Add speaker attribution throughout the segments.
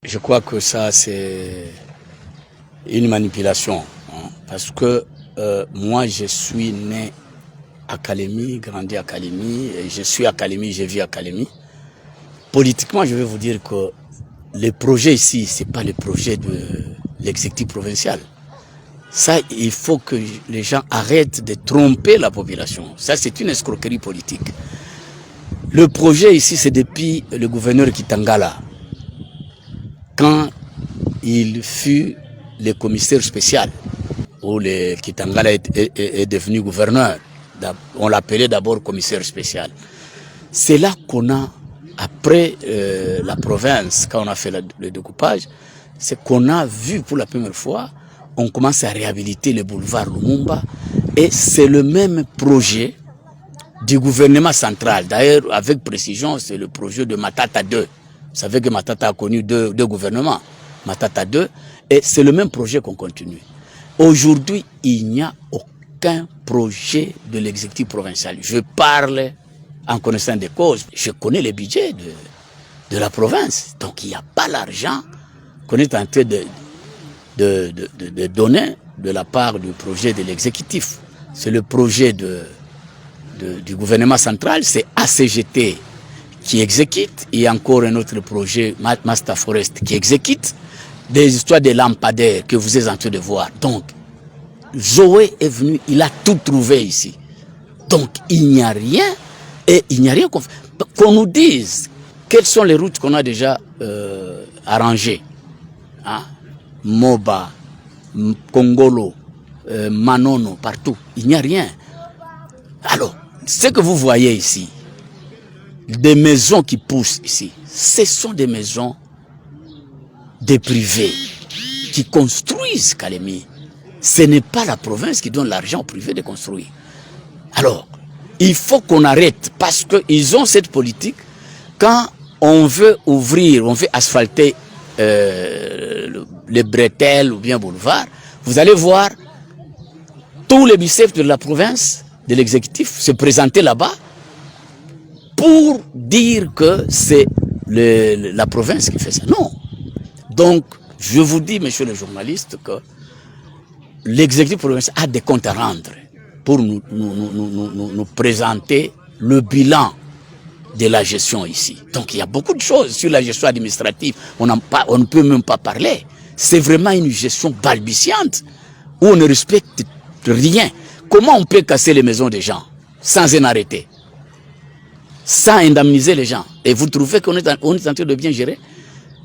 Speaker 1: Je crois que ça, c'est une manipulation. Hein, parce que moi, je suis né à Kalemi, grandi à Kalemi, et je suis à Kalemi, je vis à Kalemi. Politiquement, je vais vous dire que les projets ici, ce n'est pas les projets de l'exécutif provincial. Ça, il faut que les gens arrêtent de tromper la population. Ça, c'est une escroquerie politique. Le projet ici, c'est depuis le gouverneur Kitangala. Quand il fut le commissaire spécial, où le Kitangala est devenu gouverneur, on l'appelait d'abord commissaire spécial. C'est là qu'on a, après la province, quand on a fait le découpage, c'est qu'on a vu pour la première fois, on commence à réhabiliter le boulevard Lumumba, et c'est le même projet du gouvernement central. D'ailleurs, avec précision, c'est le projet de Matata 2. Vous savez que Matata a connu deux gouvernements, Matata 2, et c'est le même projet qu'on continue. Aujourd'hui, il n'y a aucun projet de l'exécutif provincial. Je parle en connaissant des causes. Je connais les budgets de la province. Donc, il n'y a pas l'argent qu'on est en train de donner de la part du projet de l'exécutif. C'est le projet du gouvernement central, c'est ACGT qui exécute, et encore un autre projet, Master Forest, qui exécute, des histoires de lampadaires que vous êtes en train de voir. Donc, Zoé est venu, il a tout trouvé ici. Donc, il n'y a rien, et il n'y a rien qu'on nous dise quelles sont les routes qu'on a déjà arrangées. Hein? Moba, Kongolo, Manono, partout. Il n'y a rien. Alors, ce que vous voyez ici, des maisons qui poussent ici, ce sont des maisons des privés qui construisent Kalemi. Ce n'est pas la province qui donne l'argent aux privés de construire. Alors, il faut qu'on arrête, parce qu'ils ont cette politique. Quand on veut ouvrir, on veut asphalter les bretelles ou bien boulevard, vous allez voir tous les biceps de la province, de l'exécutif, se présenter là-bas pour dire que c'est la province qui fait ça. Non. Donc, je vous dis, messieurs les journalistes, que l'exécutif provincial a des comptes à rendre pour nous présenter le bilan de la gestion ici. Donc, il y a beaucoup de choses sur la gestion administrative. On ne peut même pas parler. C'est vraiment une gestion balbutiante où on ne respecte rien. Comment on peut casser les maisons des gens sans un arrêté, sans indemniser les gens? Et vous trouvez qu'on est en train de bien gérer?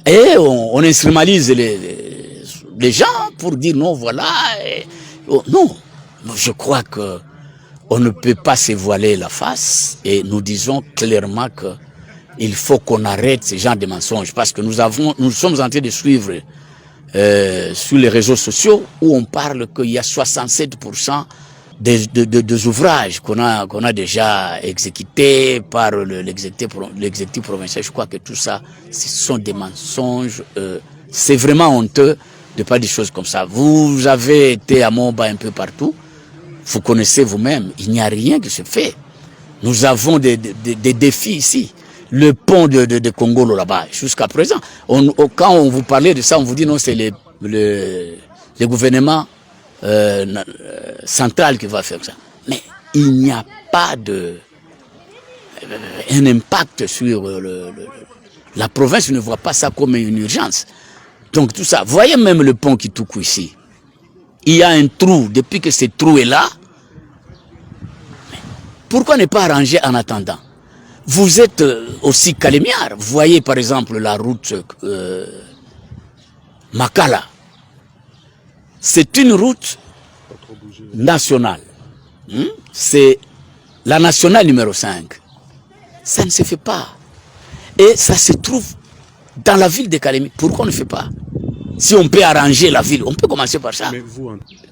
Speaker 1: Et on instrumentalise les gens pour dire non, voilà. Non, je crois que on ne peut pas se voiler la face, et nous disons clairement qu'il faut qu'on arrête ce genre de mensonges, parce que nous sommes en train de suivre sur les réseaux sociaux où on parle qu'il y a 67% des ouvrages qu'on a déjà exécutés par l'exécutif provincial. Je crois que tout ça, ce sont des mensonges. C'est vraiment honteux de pas des choses comme ça. Vous avez été à Moba un peu partout. Vous connaissez vous-même, il n'y a rien qui se fait. Nous avons des défis ici. Le pont de Kongolo là-bas, jusqu'à présent. Quand on vous parlait de ça, on vous dit non, c'est le gouvernement central qui va faire ça. Mais il n'y a pas un impact sur la province. Ne voit pas ça comme une urgence. Donc tout ça, voyez même le pont qui touche ici. Il y a un trou. Depuis que ce trou est là, pourquoi ne pas arranger en attendant? Vous êtes aussi calémiard. Vous voyez par exemple la route Makala. C'est une route nationale. C'est la nationale numéro 5. Ça ne se fait pas. Et ça se trouve dans la ville de Kalemi. Pourquoi on ne fait pas? Si on peut arranger la ville, on peut commencer par ça.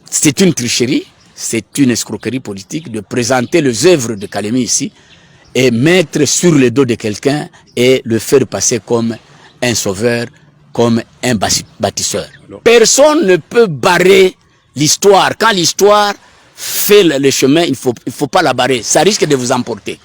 Speaker 1: C'est une tricherie, c'est une escroquerie politique de présenter les œuvres de Kalemi ici et mettre sur le dos de quelqu'un et le faire passer comme un sauveur, comme un bâtisseur. Personne ne peut barrer l'histoire. Quand l'histoire fait le chemin, il faut pas la barrer. Ça risque de vous emporter.